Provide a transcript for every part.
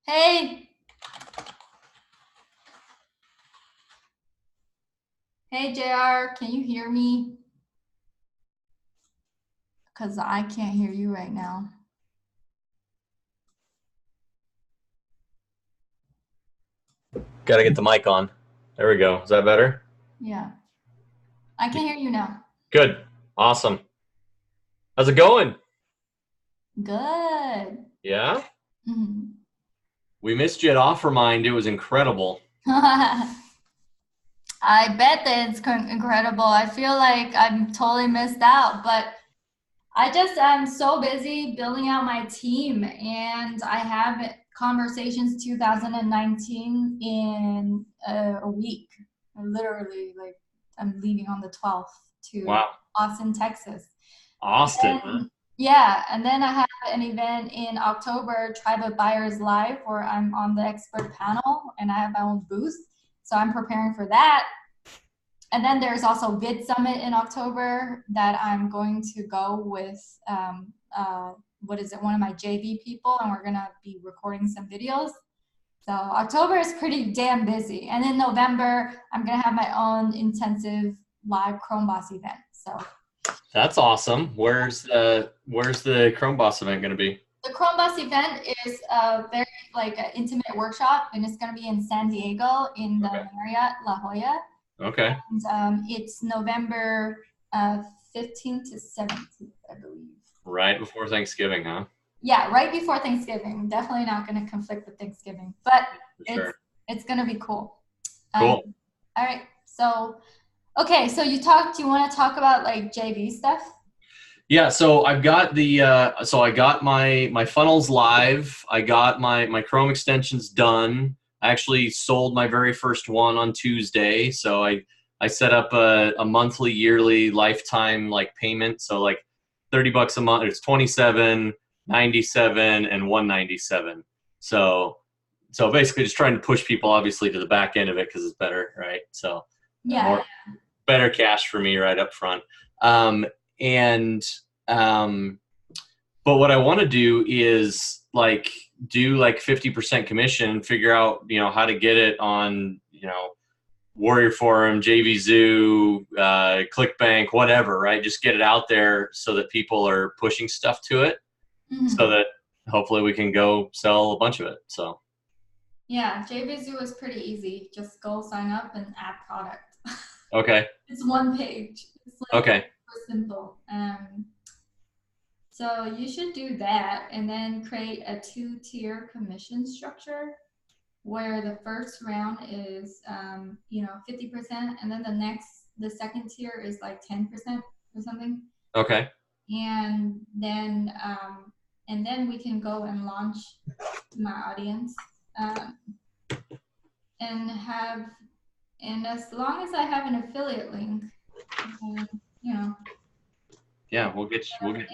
Hey, hey JR, can you hear me? Because I can't hear you right now. Got to get the mic on. There we go. Is that better? Yeah, I can hear you now. Good. Awesome. How's it going? Good. Yeah? Mhm. We missed you at Offermind. It was incredible. I bet that it's incredible. I feel like I'm totally missed out, but I'm so busy building out my team, and I have conversations 2019 in a week. Literally, like I'm leaving on the 12th to Wow. Austin, Texas. Austin, huh? And yeah, and then I have an event in October, Tribe of Buyers Live, where I'm on the expert panel and I have my own booth. So I'm preparing for that. And then there's also Vid Summit in October that I'm going to go with, one of my JV people, and we're going to be recording some videos. So October is pretty damn busy. And in November, I'm going to have my own intensive live ChromeBoss event. So That's awesome. Where's the ChromeBoss event going to be? the ChromeBoss event is a very like an intimate workshop, and it's going to be in San Diego in the Okay. Marriott La Jolla. Okay. And it's November 15th to 17th, I believe. Right before Thanksgiving, huh? Yeah, right before Thanksgiving. Definitely not going to conflict with Thanksgiving, but For it's sure. it's going to be cool. Um, Cool. all right, so okay, so you talked. You want to talk about like JV stuff? Yeah, so I've got I got my funnels live. I got my Chrome extensions done. I actually sold my very first one on Tuesday. So I set up a monthly, yearly, lifetime like payment. So like $30 a month. It's 27, 97, and 197. So basically just trying to push people obviously to the back end of it because it's better, right? So Yeah, more better cash for me right up front. Um, and um, but what I want to do is like do like 50% commission and figure out how to get it on Warrior Forum, JV Zoo, ClickBank, whatever, right? Just get it out there so that people are pushing stuff to it, so hmm that hopefully we can go sell a bunch of it. So yeah. JV Zoo is pretty easy. Just go sign up and add product. okay, It's one page. It's like okay, super simple. So you should do that and then create a two-tier commission structure where the first round is, 50%, and then the second tier is like 10% or something. okay. And then we can go and launch to my audience, um, and have, and as long as I have an affiliate link, um, you know, Yeah, we'll get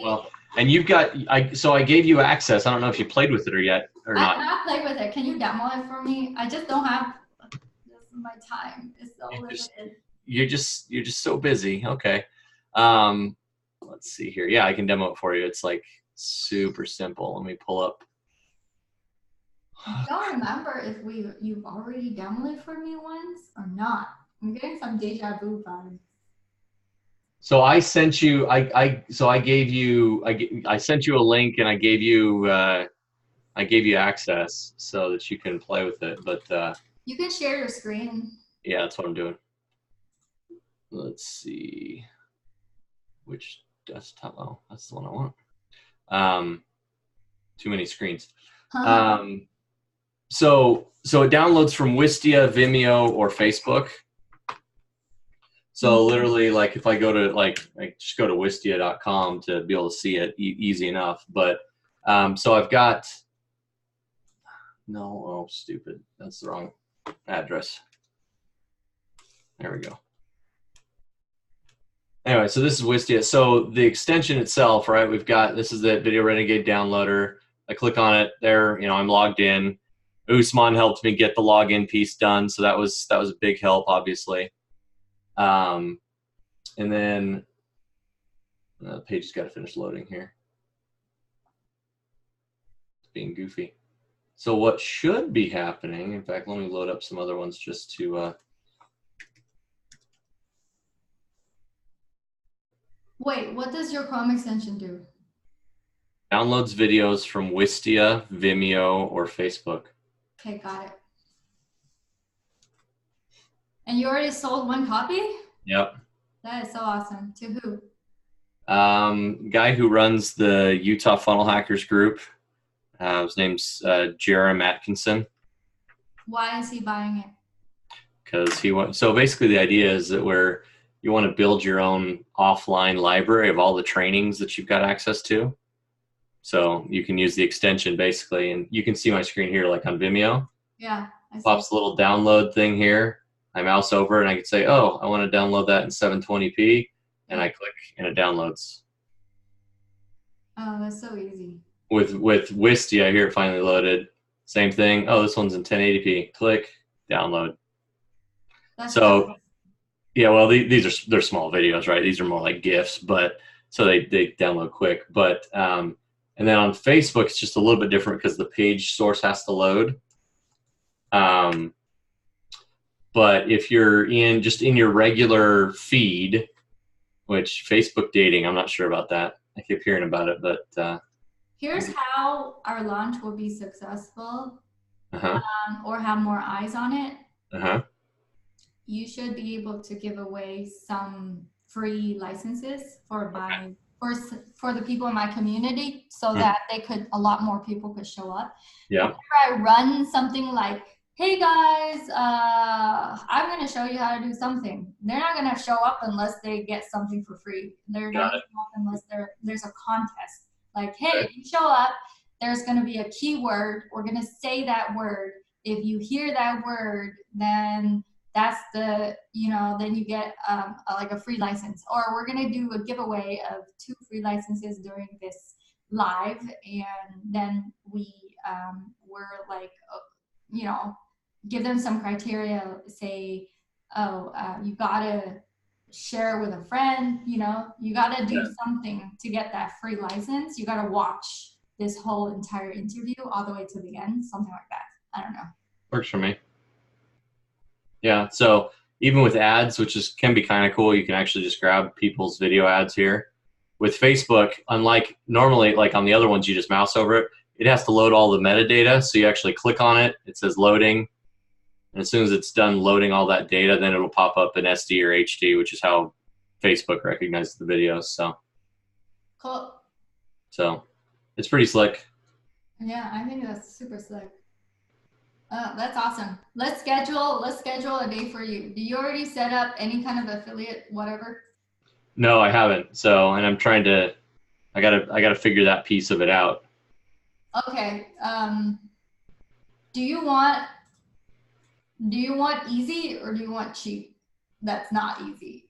well. And you've got so I gave you access. I don't know if you played with it or yet or I've not. not played with it. Can you demo it for me? I just don't have this. My time is so You just limited. you're just so busy. Okay. Um, let's see here. Yeah, I can demo it for you. It's like super simple. Let me pull up. I don't remember if you've already demoed it for me once or not. I'm getting some deja vu vibes. So I sent you. I gave you. I sent you a link and I gave you access so that you can play with it. But You can share your screen. yeah, that's what I'm doing. Let's see which desktop. Oh, that's the one I want. Too many screens. Um, so it downloads from Wistia, Vimeo, or Facebook. So literally, like if I go to I just go to wistia.com to be able to see it easy enough. But so I've got no, oh stupid, that's the wrong address. There we go. Anyway, so this is Wistia. So the extension itself, right? We've got this is the Video Renegade downloader. I click on it there. I'm logged in. Usman helped me get the login piece done, so that was a big help, obviously. And then the page has got to finish loading here. It's being goofy. So what should be happening, in fact, let me load up some other ones just to, Wait, what does your Chrome extension do? downloads videos from Wistia, Vimeo, or Facebook. Okay, got it. And you already sold one copy? Yep. That is so awesome. To who? Guy who runs the Utah Funnel Hackers group. His name's Jerem Atkinson. Why is he buying it? Because he went. So basically, the idea is that where you want to build your own offline library of all the trainings that you've got access to. So you can use the extension basically, and you can see my screen here, like on Vimeo. Yeah, I see. Pops a little download thing here. I mouse over and I can say, oh, I want to download that in 720p, and I click and it downloads. Oh, that's so easy. With Wistia, here it finally loaded. Same thing. Oh, this one's in 1080p. Click, download. That's So so yeah, well, they're small videos, right? These are more like GIFs, but so they download quick. But and then on Facebook, it's just a little bit different because the page source has to load. But if you're in your regular feed, which Facebook dating, I'm not sure about that. I keep hearing about it, but Here's how our launch will be successful, uh-huh, or have more eyes on it. uh-huh. You should be able to give away some free licenses for for the people in my community, so that a lot more people could show up. Yeah. Whenever I run something like, hey guys, I'm going to show you how to do something, they're not going to show up unless they get something for free. They're not going to show up unless there's a contest. Like, hey, if you show up, there's going to be a keyword. We're going to say that word. If you hear that word, then that's then you get like a free license. Or we're going to do a giveaway of 2 free licenses during this live. And then we're like, give them some criteria, say, oh, you gotta share with a friend, you gotta do something to get that free license. You gotta watch this whole entire interview all the way to the end, something like that. I don't know. Works for me. Yeah, so even with ads, which can be kind of cool, you can actually just grab people's video ads here. With Facebook, unlike normally, like on the other ones, you just mouse over it, it has to load all the metadata. So you actually click on it, it says loading. And as soon as it's done loading all that data, then it'll pop up in SD or HD, which is how Facebook recognizes the videos. So Cool. So it's pretty slick. Yeah, I think that's super slick. That's awesome. Let's schedule a day for you. Do you already set up any kind of affiliate, whatever? No, I haven't. So, and I'm trying to, I gotta figure that piece of it out. Okay. Do you want easy or do you want cheap? That's not easy.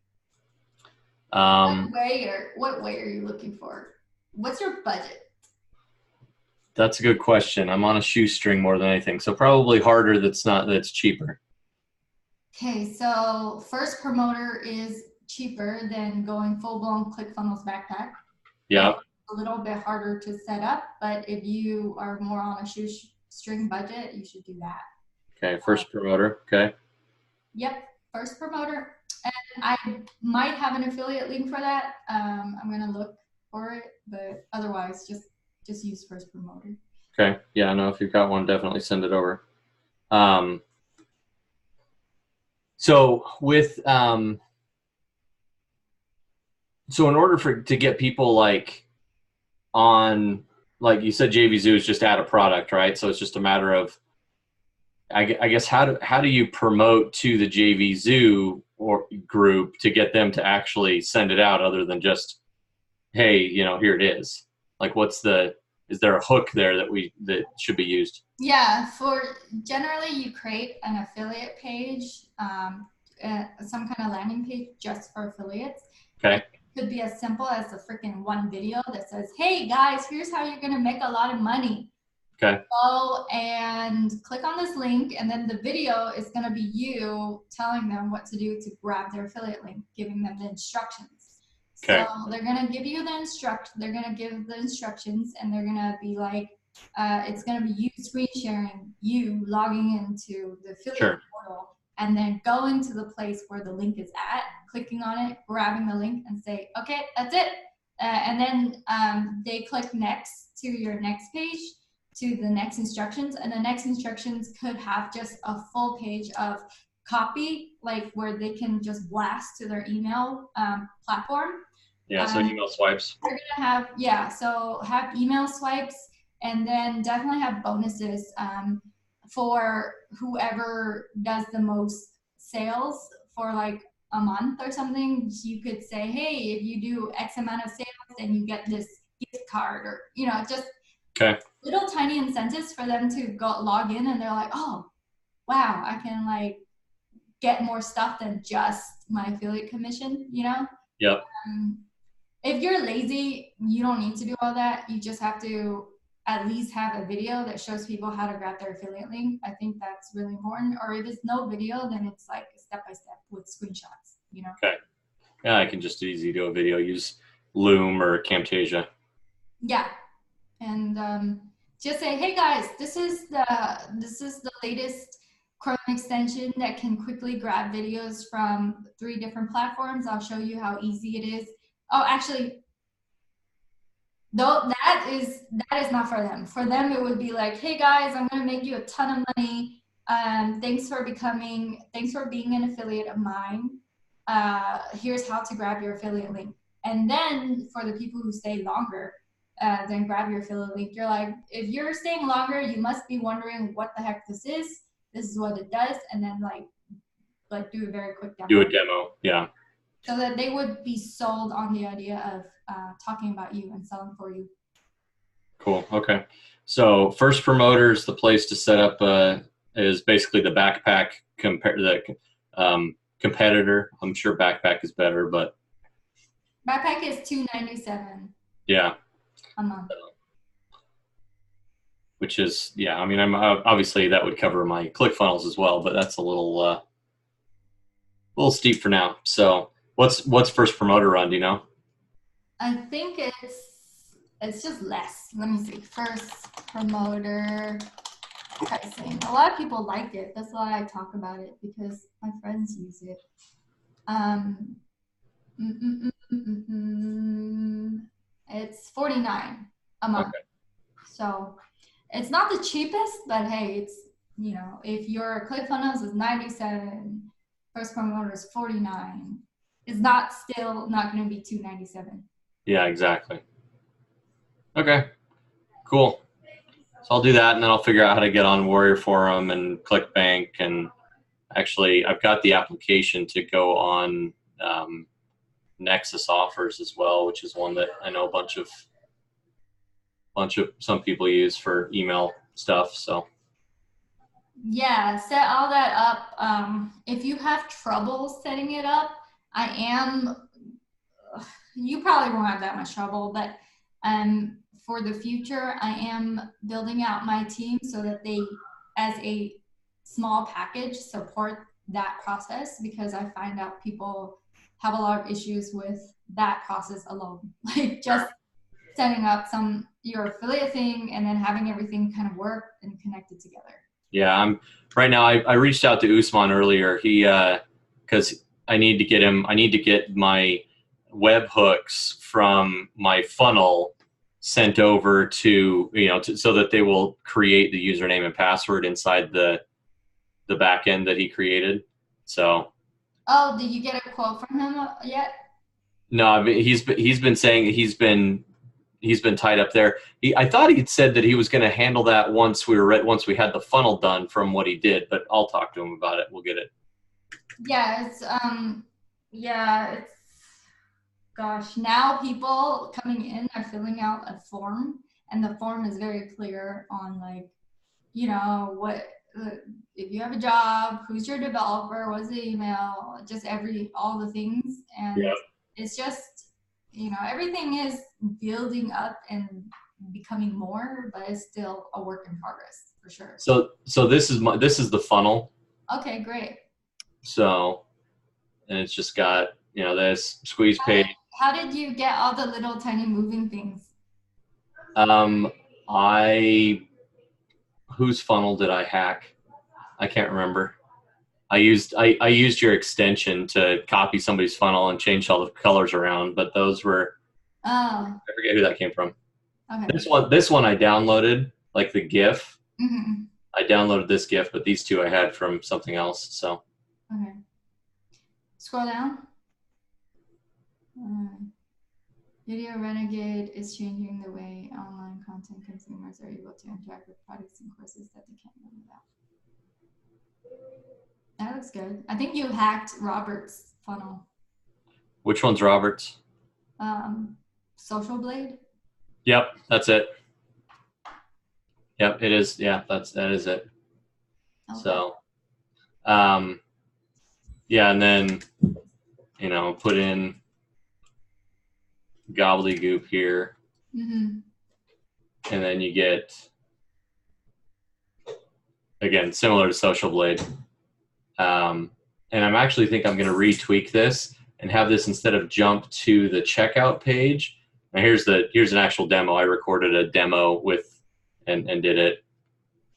What way are you looking for? What's your budget? That's a good question. I'm on a shoestring more than anything. So probably harder that's cheaper. Okay, so first promoter is cheaper than going full-blown ClickFunnels backpack. Yeah. A little bit harder to set up, but if you are more on a shoestring budget, you should do that. Okay, first promoter. Okay. Yep, first promoter. And I might have an affiliate link for that. I'm gonna look for it, but otherwise just use first promoter. Okay. Yeah, no, if you've got one, definitely send it over. So with so in order to get people like on, like you said, JVZoo is just add a product, right? So it's just a matter of, I guess, how do you promote to the JVZoo or group to get them to actually send it out, other than just, hey, here it is. Like, is there a hook there that should be used? Yeah, generally you create an affiliate page, some kind of landing page just for affiliates. Okay. It could be as simple as a freaking one video that says, hey guys, here's how you're gonna make a lot of money. Okay. Go and click on this link, and then the video is gonna be you telling them what to do to grab their affiliate link, giving them the instructions. Okay. So they're gonna give the instructions, and they're gonna be like, It's going to be you screen sharing, you logging into the affiliate Sure. portal, and then going to the place where the link is at, clicking on it, grabbing the link, and say, okay, that's it. And then they click next to your next page, to the next instructions, and the next instructions could have just a full page of copy, like where they can just blast to their email platform. Yeah. So email swipes. You're gonna have, yeah, so have email swipes, and then definitely have bonuses for whoever does the most sales for like a month or something. You could say, hey, if you do X amount of sales, then you get this gift card, or just Okay. little tiny incentives for them to go log in, and they're like, oh, wow, I can like get more stuff than just my affiliate commission. Yep. If you're lazy, you don't need to do all that. You just have to at least have a video that shows people how to grab their affiliate link. I think that's really important. Or if it's no video, then it's like step by step with screenshots. Okay. Yeah, I can just easily do a video. Use Loom or Camtasia. Yeah, and just say, hey guys, this is the latest Chrome extension that can quickly grab videos from 3 different platforms. I'll show you how easy it is. Oh, actually, though that is not for them. For them, it would be like, hey guys, I'm going to make you a ton of money. Thanks for being an affiliate of mine. Here's how to grab your affiliate link. And then for the people who stay longer, then grab your affiliate link. You're like, if you're staying longer, you must be wondering what the heck this is. This is what it does, and then like do a very quick demo. Do a demo, yeah. So that they would be sold on the idea of talking about you and selling for you. Cool. Okay. So First Promoter is the place to set up. Is basically the backpack competitor. I'm sure backpack is better, but backpack is $297. Yeah. A month. Which is, yeah. I mean, I'm obviously that would cover my ClickFunnels as well, but that's a little steep for now. So what's First Promoter run? Do you know? I think it's just less. Let me see. First Promoter pricing. A lot of people like it. That's why I talk about it, because my friends use it. It's $49 a month. Okay. So it's not the cheapest, but hey, it's, if your ClickFunnels is $97, First Promoter is $49, it's still not going to be $297. Yeah, exactly. Okay, cool. So I'll do that, and then I'll figure out how to get on Warrior Forum and ClickBank, and actually I've got the application to go on Nexus Offers as well, which is one that I know a bunch of some people use for email stuff. So yeah, set all that up. If you have trouble setting it up, you probably won't have that much trouble, but for the future, I am building out my team so that they, as a small package, support that process, because I find out people have a lot of issues with that process alone. Like just setting up your affiliate thing and then having everything kind of work and connected together. Yeah, right now. I reached out to Usman earlier. He because I need to get my webhooks from my funnel sent over to so that they will create the username and password inside the back end that he created. So. Oh, did you get a quote from him yet? No, I mean, he's been saying he's been tied up there. I thought he'd said that he was going to handle that once we had the funnel done from what he did, but I'll talk to him about it. We'll get it. Yeah, it's gosh, now people coming in are filling out a form, and the form is very clear on like, what if you have a job, who's your developer, what's the email, just all the things, and yep. It's just everything is building up and becoming more, but it's still a work in progress for sure. So this is the funnel. Okay, great. So, and it's just got this squeeze page. How did you get all the little tiny moving things? Whose funnel did I hack? I can't remember. I used your extension to copy somebody's funnel and change all the colors around, but those were, Oh, I forget who that came from. okay. This one I downloaded, like the GIF. Mm-hmm. I downloaded this GIF, but these two I had from something else. So Okay. Scroll down. Video Renegade is changing the way online content consumers are able to interact with products and courses that they can't live without. That looks good. I think you hacked Robert's funnel. which one's Robert's? Social Blade. Yep, that's it. Yep, it is. Yeah, that is it. Okay. So, yeah, and then put in gobbledygook here, Mm-hmm. and then you get, again, similar to Social Blade. And I'm actually think I'm going to retweak this and have this, instead of jump to the checkout page. Now here's an actual demo. I recorded a demo with and did it,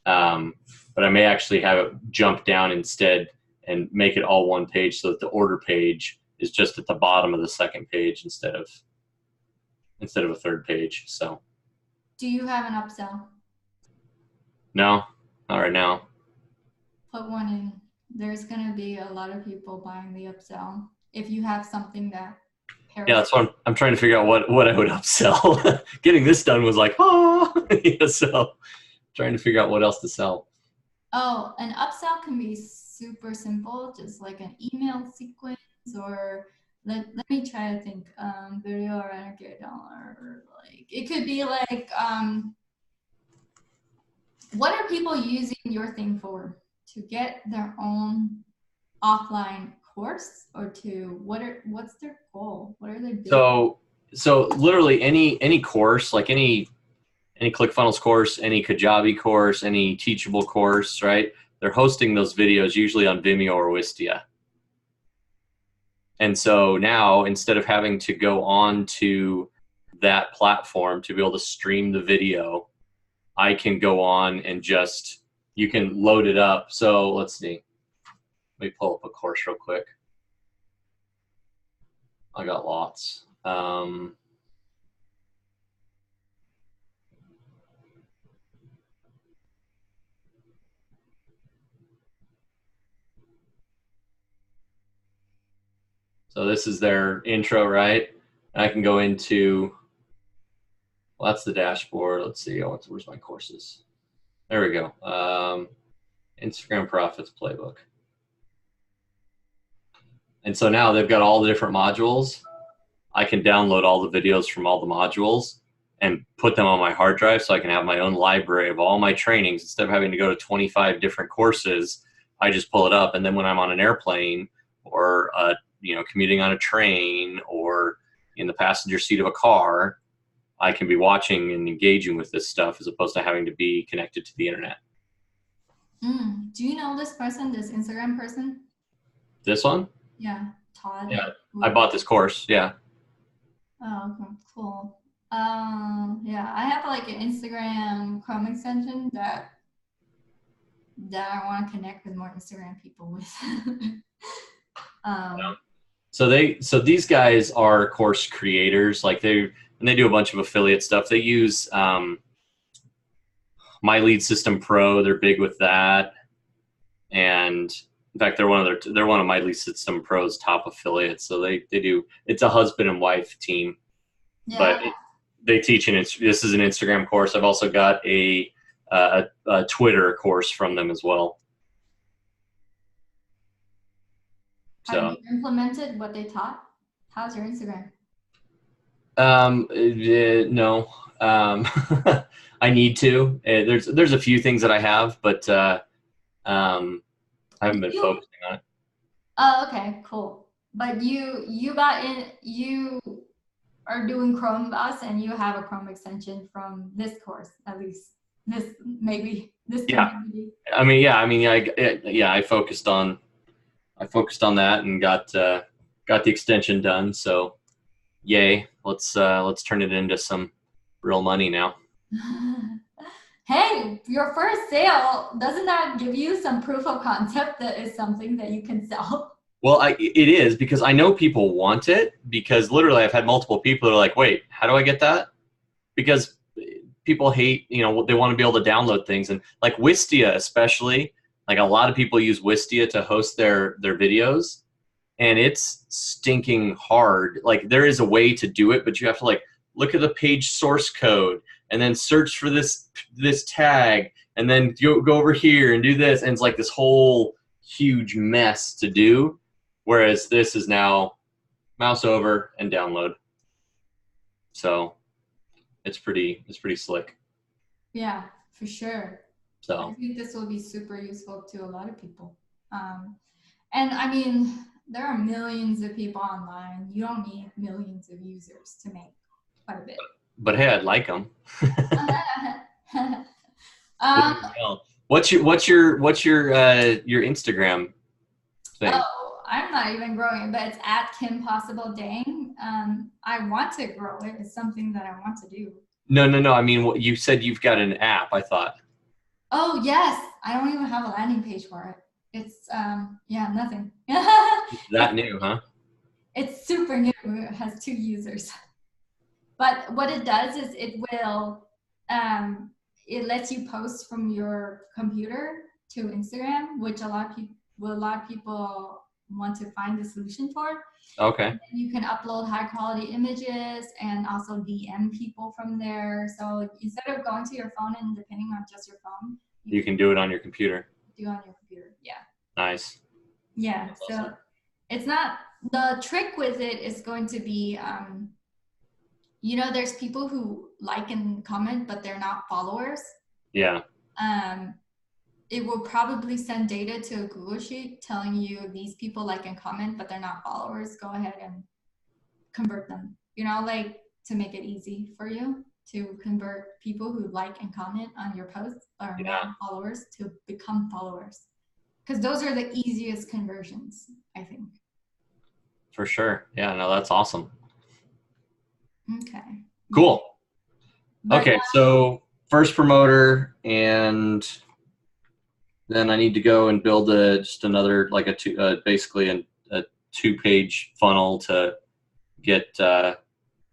but I may actually have it jump down instead and make it all one page, so that the order page is just at the bottom of the second page instead of a third page. So Do you have an upsell? no, not right now. Put one in. There's gonna be a lot of people buying the upsell if you have something that pairs. Yeah, that's what I'm trying to figure out what I would upsell. Getting this done was like, yeah, so trying to figure out what else to sell. Oh, an upsell can be super simple, just like an email sequence, or let me try to think. Video renegade dollar, like it could be like what are people using your thing for? To get their own offline course, or to what's their goal? What are they doing? So literally any course, like any ClickFunnels course, any Kajabi course, any Teachable course, right? They're hosting those videos usually on Vimeo or Wistia. And so now, instead of having to go on to that platform to be able to stream the video, I can go on and you can load it up. So let's see. Let me pull up a course real quick. I got lots. So this is their intro, right? And I can go into, well, that's the dashboard. Let's see. Where's my courses? There we go. Instagram Profits Playbook. And so now they've got all the different modules. I can download all the videos from all the modules and put them on my hard drive, so I can have my own library of all my trainings. Instead of having to go to 25 different courses, I just pull it up. And then when I'm on an airplane or commuting on a train or in the passenger seat of a car, I can be watching and engaging with this stuff, as opposed to having to be connected to the internet. Do you know this person, this Instagram person? This one? Yeah, Todd. Yeah, I bought this course. Yeah. Oh, okay, cool. Yeah, I have like an Instagram Chrome extension that I want to connect with more Instagram people with. Yeah. So these guys are course creators. Like they do a bunch of affiliate stuff. They use My Lead System Pro. They're big with that. And in fact, they're one of My Lead System Pro's top affiliates. So they do. It's a husband and wife team. Yeah. But they teach this is an Instagram course. I've also got a Twitter course from them as well. Have you implemented what they taught? How's your Instagram? No. I need to. There's a few things that I have, but I haven't been focusing on it. Oh, okay, cool. But you are doing ChromeBoss, and you have a Chrome extension from this course, at least this community. I focused on that and got the extension done. So yay, let's turn it into some real money now. Hey, your first sale, doesn't that give you some proof of concept that is something that you can sell? Well, it is because I know people want it because literally I've had multiple people that are like, wait, how do I get that? Because people hate, they want to be able to download things. And like Wistia, especially, like a lot of people use Wistia to host their videos, and it's stinking hard. Like there is a way to do it, but you have to like look at the page source code and then search for this tag and then go over here and do this. And it's like this whole huge mess to do. Whereas this is now mouse over and download. So it's pretty slick. Yeah, for sure. I So think this will be super useful to a lot of people. And I mean, there are millions of people online. You don't need millions of users to make quite a bit. but hey, I'd like them. um, What's your Instagram thing? oh, I'm not even growing it, but it's at Kim Possible Dang. I want to grow it. It's something that I want to do. No. I mean, you said you've got an app. I thought. Oh yes, I don't even have a landing page for it. It's yeah, nothing. That new, huh? It's super new. It has 2 users. But what it does is um, it lets you post from your computer to Instagram, which a lot of people want to find the solution for. Okay. You can upload high quality images and also DM people from there. So instead of going to your phone and depending on just your phone, You can do it on your computer. do on your computer. Yeah. Nice. Yeah. That's So awesome. it's not, the trick with it is going to be, there's people who like and comment, but they're not followers. Yeah, Um, it will probably send data to a Google Sheet telling you these people like and comment, but they're not followers. Go ahead and convert them, like to make it easy for you to convert people who like and comment on your posts or yeah, non-followers to become followers. Because those are the easiest conversions, I think. for sure. Yeah, no, that's awesome. Okay. Yeah. Cool. But Okay, so first promoter, and then I need to go and build just another like basically a 2-page funnel to get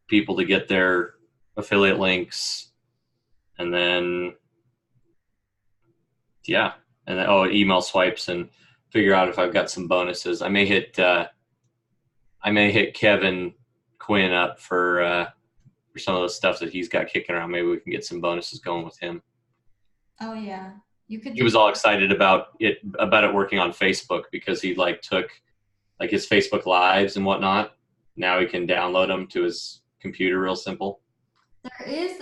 people to get their affiliate links, and then yeah, and then email swipes and figure out if I've got some bonuses. I may hit Kevin Quinn up for some of the stuff that he's got kicking around. Maybe we can get some bonuses going with him. oh yeah, you could He do. was all excited about it working on Facebook because he like took like his Facebook lives and whatnot. Now he can download them to his computer real simple. There is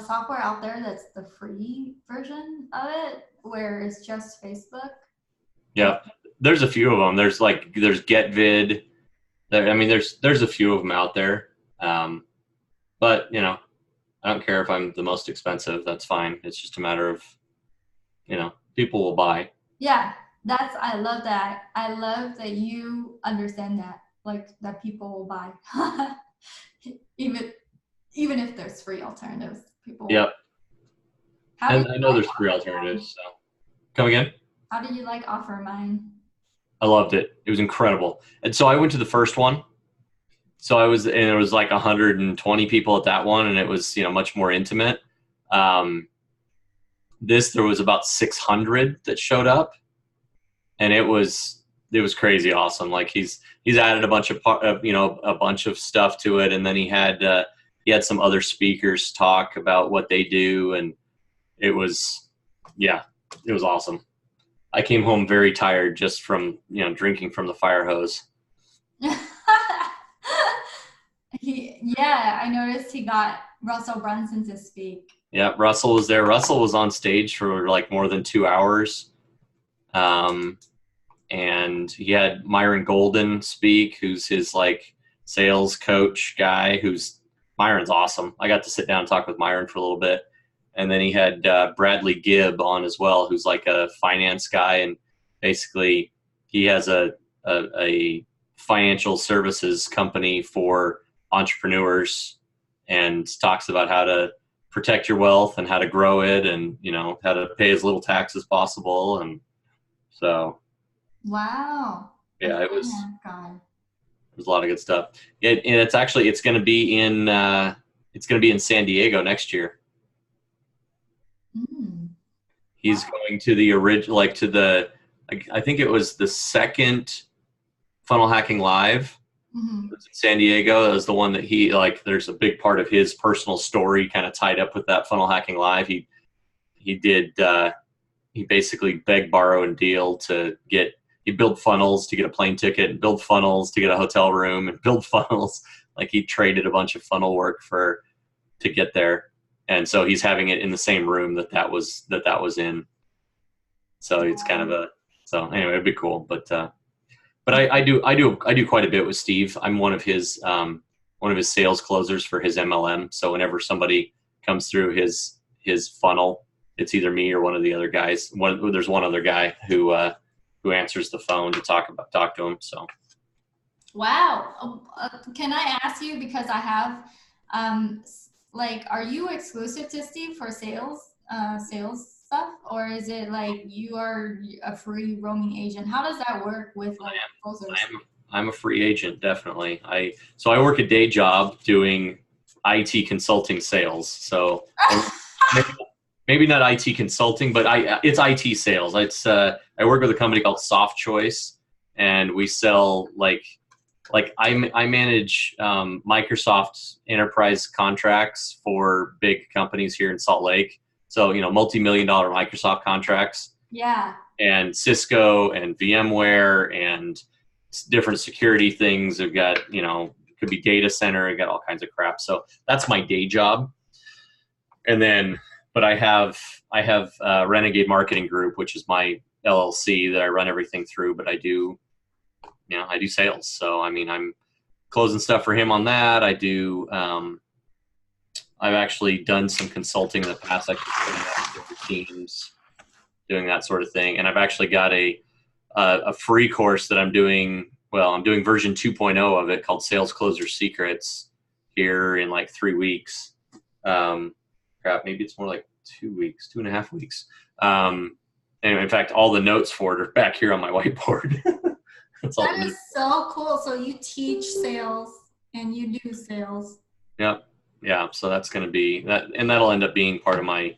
software out there that's the free version of it, where it's just Facebook. I Yeah, there's a few of them. There's GetVid. I mean, there's a few of them out there. But I don't care if I'm the most expensive. That's fine. It's just a matter of people will buy. Yeah, I love that. I love that you understand that, like that people will buy, even even if there's free alternatives. People will. Yep, How do and you I know like there's free alternatives. So come again. How do you like offer mine? I loved it. It was incredible. And so I went to the first one. And it was like 120 people at that one, and it was much more intimate. Um, there was about 600 that showed up, and it was crazy awesome. Like he's added a bunch of a bunch of stuff to it, and then he had some other speakers talk about what they do, and it was yeah, it was awesome. I came home very tired just from drinking from the fire hose. Yeah, I noticed he got Russell Brunson to speak. Yeah, Russell was there. Russell was on stage for like more than 2 hours. Um, and he had Myron Golden speak, who's his like sales coach guy. Myron's awesome. I got to sit down and talk with Myron for a little bit, and then he had Bradley Gibb on as well, who's like a finance guy, and basically he has a financial services company for entrepreneurs, and talks about how to protect your wealth and how to grow it, and how to pay as little tax as possible. And so Wow. A yeah, finance guy. it was a lot of good stuff. And it's going to be in San Diego next year. Mm. He's Wow. going to the original, like to the, I think it was the second Funnel Hacking Live. It Hmm. was in San Diego. It was the one that he, like, there's a big part of his personal story kind of tied up with that Funnel Hacking Live. He did, he basically begged, borrow, and deal to get, he built funnels to get a plane ticket, and build funnels to get a hotel room, and build funnels. Like, he traded a bunch of funnel work to get there. And so he's having it in the same room that was in. So it's kind of so anyway, it'd be cool. But I do quite a bit with Steve. I'm one of his sales closers for his MLM. So whenever somebody comes through his funnel, it's either me or one of the other guys. There's one other guy who answers the phone to talk to him. So Wow. Can I ask you, because I have, like, are you exclusive to Steve for sales stuff, or is it like you are a free roaming agent? How does that work with like closers? I'm a free agent, definitely. I work a day job doing IT consulting sales. So maybe not IT consulting, but it's IT sales. I work with a company called Soft Choice, and we sell I manage Microsoft enterprise contracts for big companies here in Salt Lake. So multi-million-dollar Microsoft contracts, Yeah. and Cisco and VMware and different security things. They've got could be data center. I've got all kinds of crap. So that's my day job. And then, but I have Renegade Marketing Group, which is my LLC that I run everything through. But I do sales. So I mean, I'm closing stuff for him on that. I do. I've actually done some consulting in the past, like different teams, doing that sort of thing. And I've actually got a free course that I'm doing. Well, I'm doing version 2.0 of it, called Sales Closer Secrets, here in like 3 weeks. Maybe it's more like 2 weeks, 2.5 weeks. And in fact, all the notes for it are back here on my whiteboard. That's all That the is notes. so cool. So you teach sales and you do sales. Yep. Yeah. So that's going to be that, and that'll end up being part of my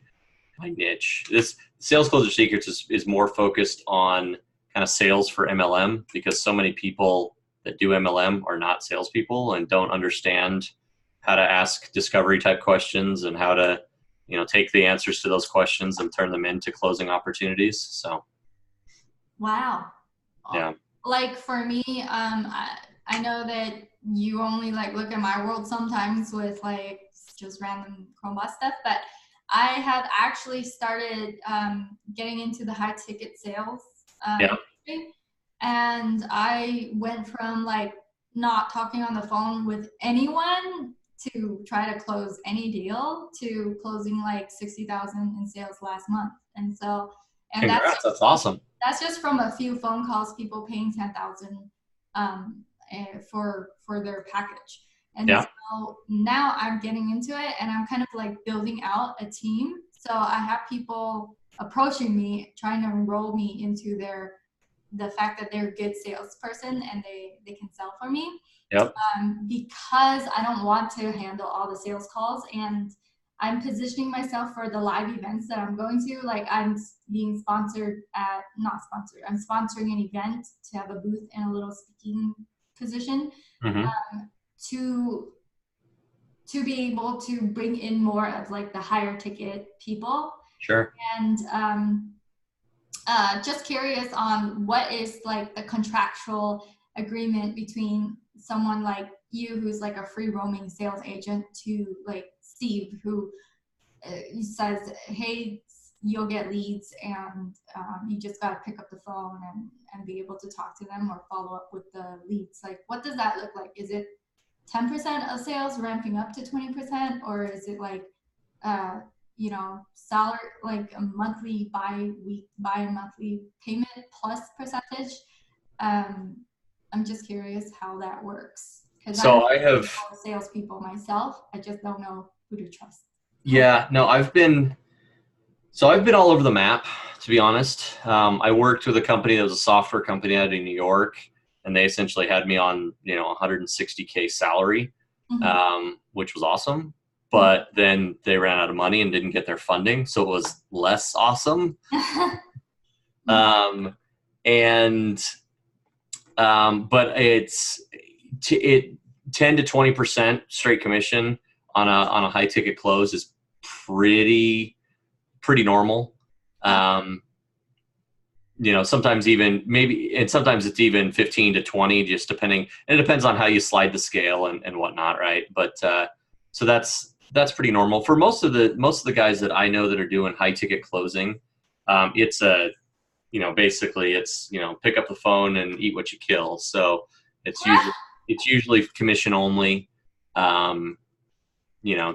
niche. This Sales Closer Secrets is more focused on kind of sales for MLM, because so many people that do MLM are not salespeople and don't understand how to ask discovery type questions, and how to take the answers to those questions and turn them into closing opportunities. So Wow. yeah. Like for me, I know that you only like look at my world sometimes with like just random ChromeBoss stuff, but I have actually started getting into the high ticket sales Yeah. industry, and I went from like not talking on the phone with anyone to try to close any deal to closing like 60,000 in sales last month, and so and Congrats. That's awesome. that's just from a few phone calls, people paying 10,000 for their package. And Yeah. so now I'm getting into it, and I'm kind of like building out a team. So I have people approaching me, trying to enroll me into the fact that they're a good salesperson and they can sell for me, Yep. because I don't want to handle all the sales calls, and I'm positioning myself for the live events that I'm going to. Like I'm being sponsored at, not sponsored, I'm sponsoring an event to have a booth and a little speaking position, Mm-hmm. to be able to bring in more of like the higher ticket people. Sure. And just curious on what is like the contractual agreement between someone like you, who's like a free roaming sales agent, to like Steve, who says, hey, you'll get leads, and you just got to pick up the phone and be able to talk to them or follow up with the leads. Like, what does that look like? Is it 10% of sales ramping up to 20%, or is it like uh, salary, like a monthly by monthly payment plus percentage? I'm just curious how that works, because I So know I have salespeople myself. I just don't know who to trust. Yeah, no, I've been all over the map, to be honest. I worked with a company that was a software company out in New York, and they essentially had me on, 160K salary, Mhm. which was awesome. But then they ran out of money and didn't get their funding, so it was less awesome. Mhm. Um, and but it 10 to 20% straight commission on a high ticket close is pretty normal. Um, sometimes even maybe, and sometimes it's even 15 to 20, just depending. And it depends on how you slide the scale and whatnot, right? But so that's pretty normal for most of the guys that I know that are doing high ticket closing. It's basically it's pick up the phone and eat what you kill. So it's usually commission only. Um,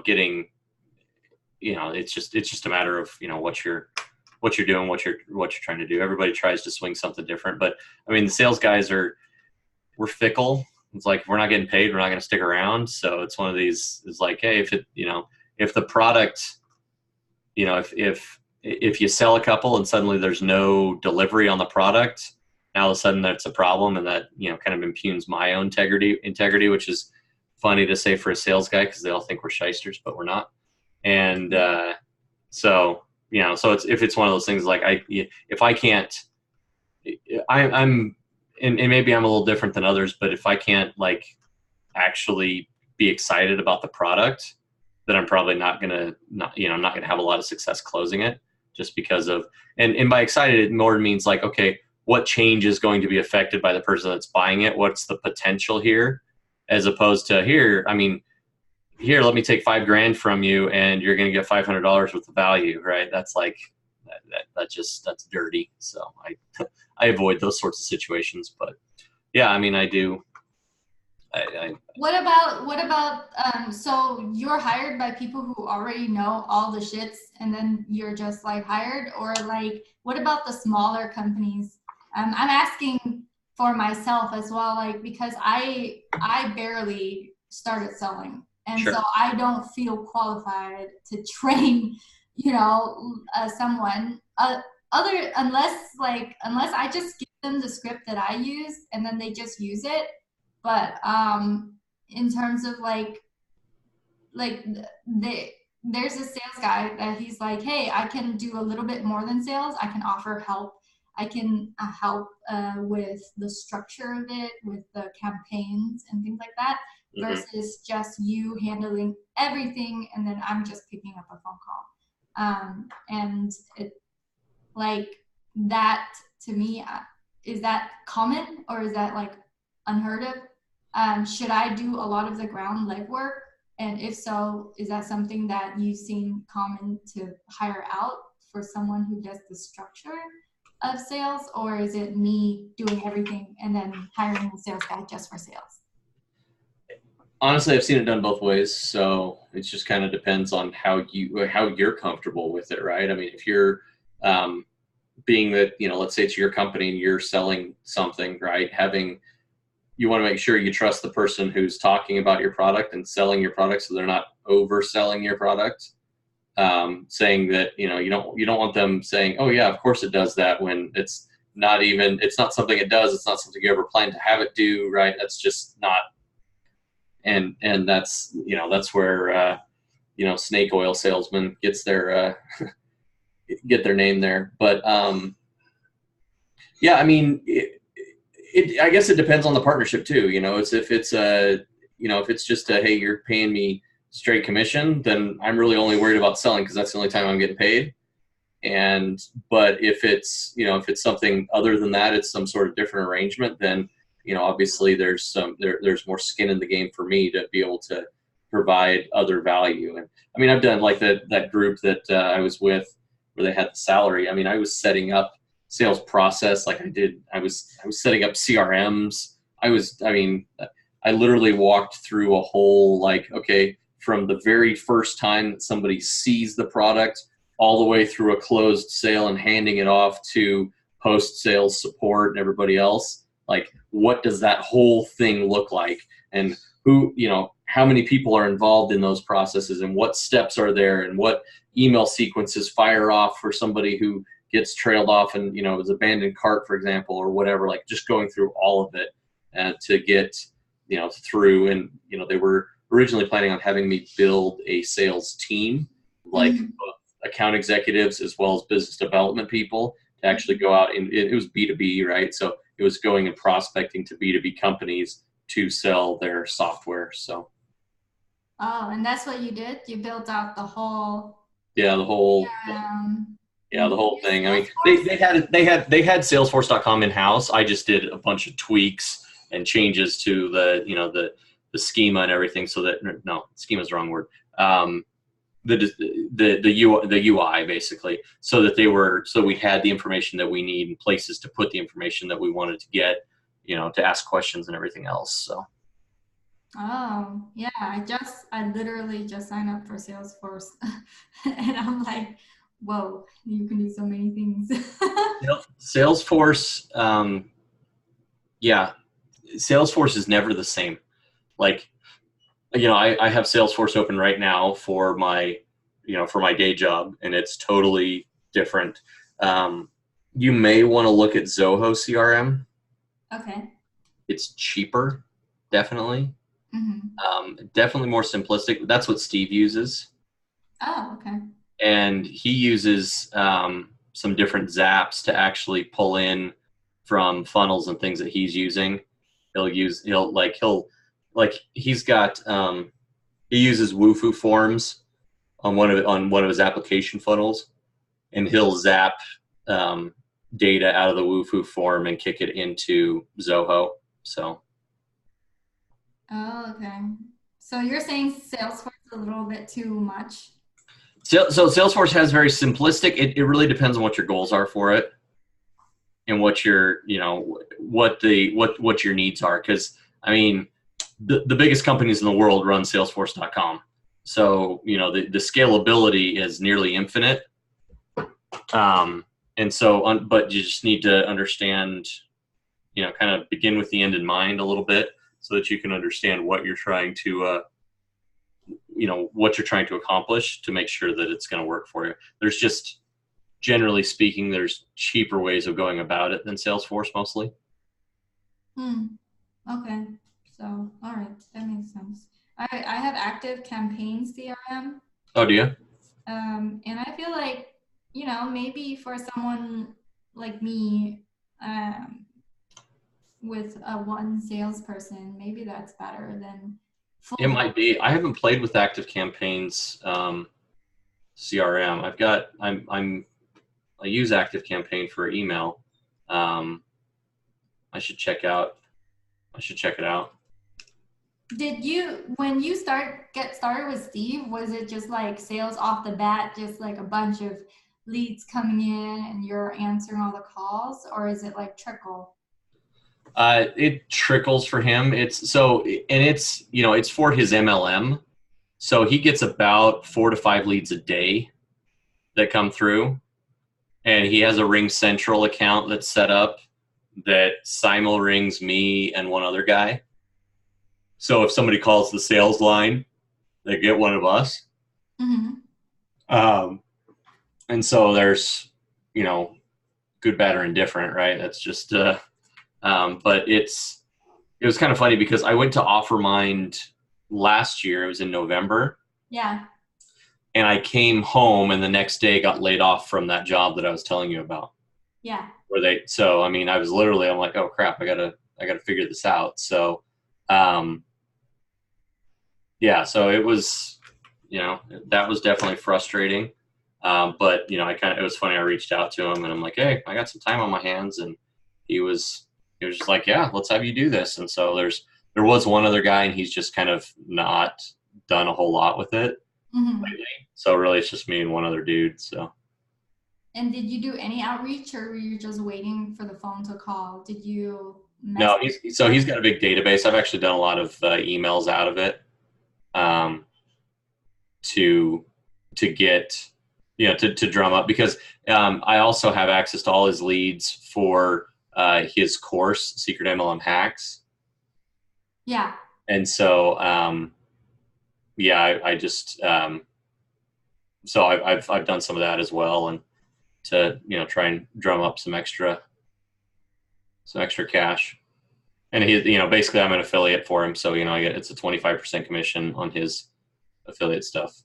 getting it's just a matter of what you're doing, what you're trying to do. Everybody tries to swing something different, but I mean the sales guys we're fickle. It's like if we're not getting paid, we're not going to stick around. So it's one of these. It's like, hey, if the product, if you sell a couple and suddenly there's no delivery on the product, now all of a sudden that's a problem, and that kind of impugns my own integrity, which is funny to say for a sales guy because they all think we're shysters, but we're not. And so so if it's one of those things like if I can't, I'm and maybe I'm a little different than others, but if I can't like actually be excited about the product, then I'm probably I'm not gonna have a lot of success closing it, just because of and by excited it more means like, okay, what change is going to be affected by the person that's buying it? What's the potential here, as opposed to here? I mean, here, let me take $5,000 from you, and you're going to get $500 worth of value, right? That's like that's dirty. So I avoid those sorts of situations. But yeah, I mean, I do. I So you're hired by people who already know all the shits and then you're just like hired, or like what about the smaller companies? I'm asking for myself as well, like because I barely started selling, and so Sure. I don't feel qualified to train, someone other unless I just give them the script that I use and then they just use it. But in terms of like there's a sales guy that he's like, hey, I can do a little bit more than sales. I can offer help. I can help with the structure of it, with the campaigns and things like that, Hmm. versus just you handling everything and then I'm just picking up a phone call. And it like that to me, is that common or is that like unheard of? Should I do a lot of the ground legwork? And if so, is that something that you've seen common to hire out for someone who does the structure of sales, or is it me doing everything and then hiring a sales guy just for sales? Honestly, I've seen it done both ways. So it just kind of depends on how you're comfortable with it, right? I mean, if you're being that let's say it's your company and you're selling something, right? You want to make sure you trust the person who's talking about your product and selling your product, so they're not overselling your product. Saying that you don't want them saying, oh yeah, of course it does that, when it's not something it does. It's not something you ever planned to have it do, right? That's just not. And that's where snake oil salesman gets their get their name there. But yeah, I mean, I guess it depends on the partnership too. It's if it's if it's just hey, you're paying me straight commission, then I'm really only worried about selling because that's the only time I'm getting paid. And but if it's something other than that, it's some sort of different arrangement, then obviously there's more skin in the game for me to be able to provide other value. And I mean, I've done like that group that I was with, where they had the salary. I mean, I was setting up sales process, like I was setting up CRMs. I literally walked through a whole, like, okay, from the very first time that somebody sees the product all the way through a closed sale and handing it off to post sales support and everybody else. Like, what does that whole thing look like? And how many people are involved in those processes and what steps are there and what email sequences fire off for somebody who gets trailed off and, you know, is abandoned cart, for example, or whatever, like just going through all of it to get, you know, through. And, you know, they were originally planning on having me build a sales team, like both account executives as well as business development people to actually go out, and it was B2B, right? So it was going and prospecting to B2B companies to sell their software. So Oh, and that's what you did? You built out the whole yeah, um the and did whole you use thing. I mean, Salesforce? they had Salesforce.com in house. I just did a bunch of tweaks and changes to the, you know, the schema and everything, so that, no, schema is the wrong word. The UI basically, so that so we had the information that we need and places to put the information that we wanted to get, you know, to ask questions and everything else. So Oh, yeah, I literally just signed up for Salesforce and I'm like, whoa, you can do so many things. Salesforce, yeah, Salesforce is never the same. Like, you know, I have Salesforce open right now for my, you know, for my day job, and it's totally different. You may want to look at Zoho CRM. Okay. It's cheaper, definitely. Hmm. Definitely more simplistic. That's what Steve uses. Oh, okay. And he uses some different zaps to actually pull in from funnels and things that he's using. He's got he uses Wufoo forms on one of his application funnels, and he'll zap um, data out of the Wufoo form and kick it into Zoho. So Oh, okay. So you're saying Salesforce is a little bit too much? so Salesforce has very simplistic. It really depends on what your goals are for it and what your, you know, what your needs are. Because I mean, the biggest companies in the world run Salesforce.com. So, you know, the scalability is nearly infinite. And so, but you just need to understand, you know, kind of begin with the end in mind a little bit so that you can understand what you're trying to, you know, what you're trying to accomplish to make sure that it's going to work for you. There's just, generally speaking, there's cheaper ways of going about it than Salesforce mostly. Hmm. Okay. So, all right, that makes sense. I have active campaign CRM. Oh, do you? And I feel like, you know, maybe for someone like me, with a one salesperson, maybe that's better than It full. might be. I haven't played with Active Campaign's CRM. I use Active Campaign for email. Um, I should check out. I should check it out. Did you, when you get started with Steve, was it just like sales off the bat, just like a bunch of leads coming in and you're answering all the calls, or is it like trickle? It trickles for him. It's you know, it's for his MLM. So he gets about 4 to 5 leads a day that come through, and he has a Ring Central account that's set up that simul rings me and one other guy. So if somebody calls the sales line, they get one of us. Hmm. Um, and so there's, you know, good, bad, or indifferent, right? That's just, but it was kind of funny because I went to OfferMind last year. It was in November, Yeah. and I came home, and the next day got laid off from that job that I was telling you about. Yeah. So I mean, I'm like, oh crap, I gotta figure this out. So, um, yeah, so it was, you know, that was definitely frustrating. But you know, it was funny. I reached out to him and I'm like, hey, I got some time on my hands, and he was he was just like, yeah, let's have you do this. And so there was one other guy, and he's just kind of not done a whole lot with it Hmm. lately. So really, it's just me and one other dude. So And did you do any outreach, or were you just waiting for the phone to call? Did you mess? no, he's got a big database. I've actually done a lot of emails out of it. Um, to get, you know, to drum up, because I also have access to all his leads for his course, Secret MLM Hacks. Yeah. And so yeah, I just so I've done some of that as well, and to try and drum up some extra cash. And he, basically I'm an affiliate for him, so I get it's a 25% commission on his affiliate stuff.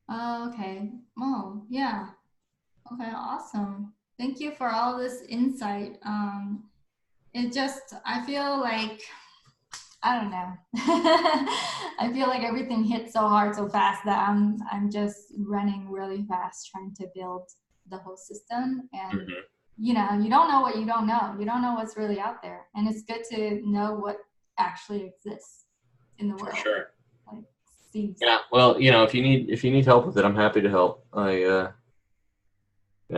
Oh, okay. Oh, yeah. Okay, awesome. Thank you for all this insight. It just, I feel like, I don't know. I feel like everything hits so hard so fast that I'm just running really fast trying to build the whole system. And Hmm. you don't know what you don't know. You don't know what's really out there. And it's good to know what actually exists in the For world. sure. Like seeds. Yeah. Well, if you need help with it, I'm happy to help. You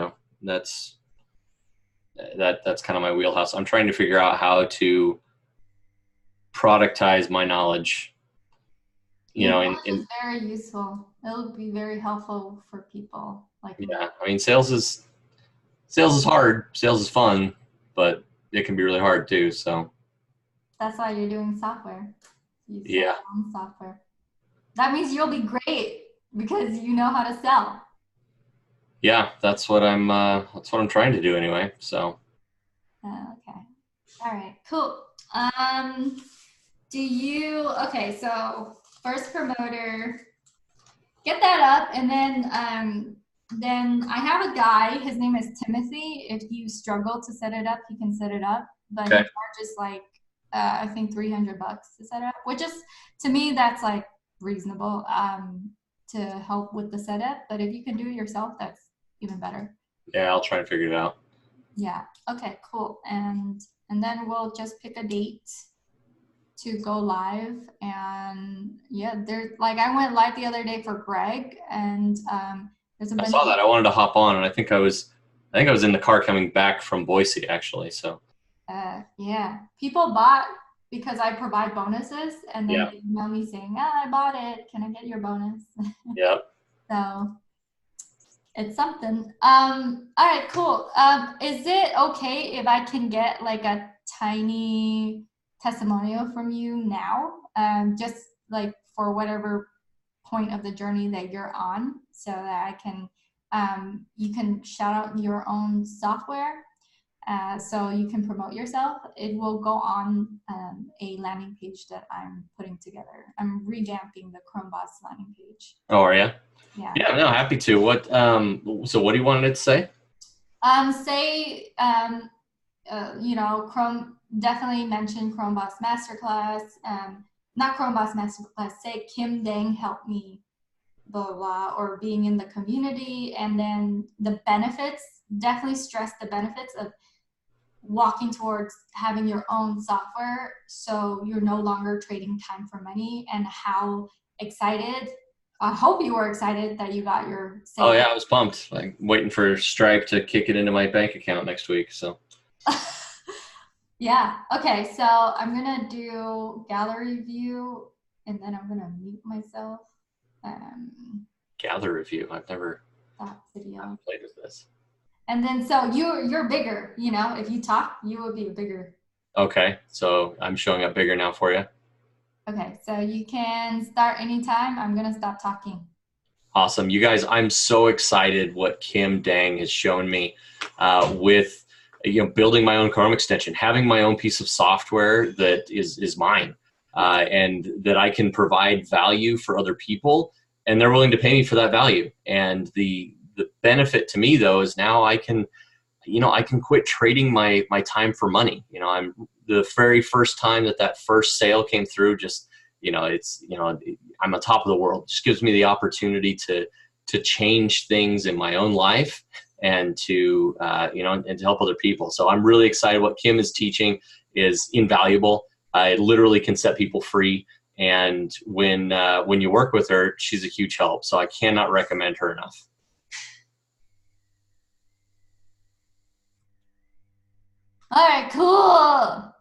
know, that's that's kind of my wheelhouse. I'm trying to figure out how to productize my knowledge. Your knowledge is In very useful. It'll be very helpful for people like me. yeah, I mean, sales is hard. Sales is fun, but it can be really hard too. So That's why you're doing software. You sell yeah, your own software. That means you'll be great because you know how to sell. yeah, that's what I'm trying to do anyway. So Okay. All right. Cool. Okay, so first promoter, get that up, and then I have a guy. His name is Timothy. If you struggle to set it up, he can set it up, but he okay, charges like I think $300 to set it up, which is to me that's like reasonable to help with the setup. But if you can do it yourself, that's even better. yeah, I'll try and figure it out. Yeah. Okay. Cool. And then we'll just pick a date to go live. And yeah, there like I went live the other day for Greg, and there's a I bunch saw that. I wanted to hop on, and I think I was in the car coming back from Boise actually. So yeah, people bought because I provide bonuses, and then yeah, they email me saying, I bought it. Can I get your bonus? yeah. So it's something. All right, cool. Is it okay if I can get like a tiny testimonial from you now? Just like for whatever point of the journey that you're on, so that I can, you can shout out your own software, so you can promote yourself. It will go on a landing page that I'm putting together. I'm revamping the ChromeBoss landing page. Oh, are you? Yeah. Yeah, no, happy to. So what do you want it to say? Say, Chrome, definitely mention ChromeBoss Masterclass. Not ChromeBoss Masterclass. Say Kim Dang helped me, blah, blah, blah, or being in the community. And then the benefits, definitely stress the benefits of walking towards having your own software, so you're no longer trading time for money, and how excited, I hope you were excited that you got your Oh sale. yeah, I was pumped. Like waiting for Stripe to kick it into my bank account next week. So Yeah. Okay. So I'm gonna do gallery view, and then I'm gonna mute myself. gather review. Stop video. Played with this. And then so you're bigger. If you talk, you will be bigger. Okay, so I'm showing up bigger now for you. Okay. So you can start anytime. I'm gonna stop talking. Awesome. You guys, I'm so excited what Kim Dang has shown me with building my own Chrome extension, having my own piece of software that is mine, and that I can provide value for other people, and they're willing to pay me for that value. And the benefit to me though is now I can quit trading my time for money. I'm the very first time that first sale came through, just I'm on top of the world. It just gives me the opportunity to change things in my own life, and to and to help other people. So I'm really excited. What Kim is teaching is invaluable. It literally can set people free. And when you work with her, she's a huge help. So I cannot recommend her enough. All right. Cool.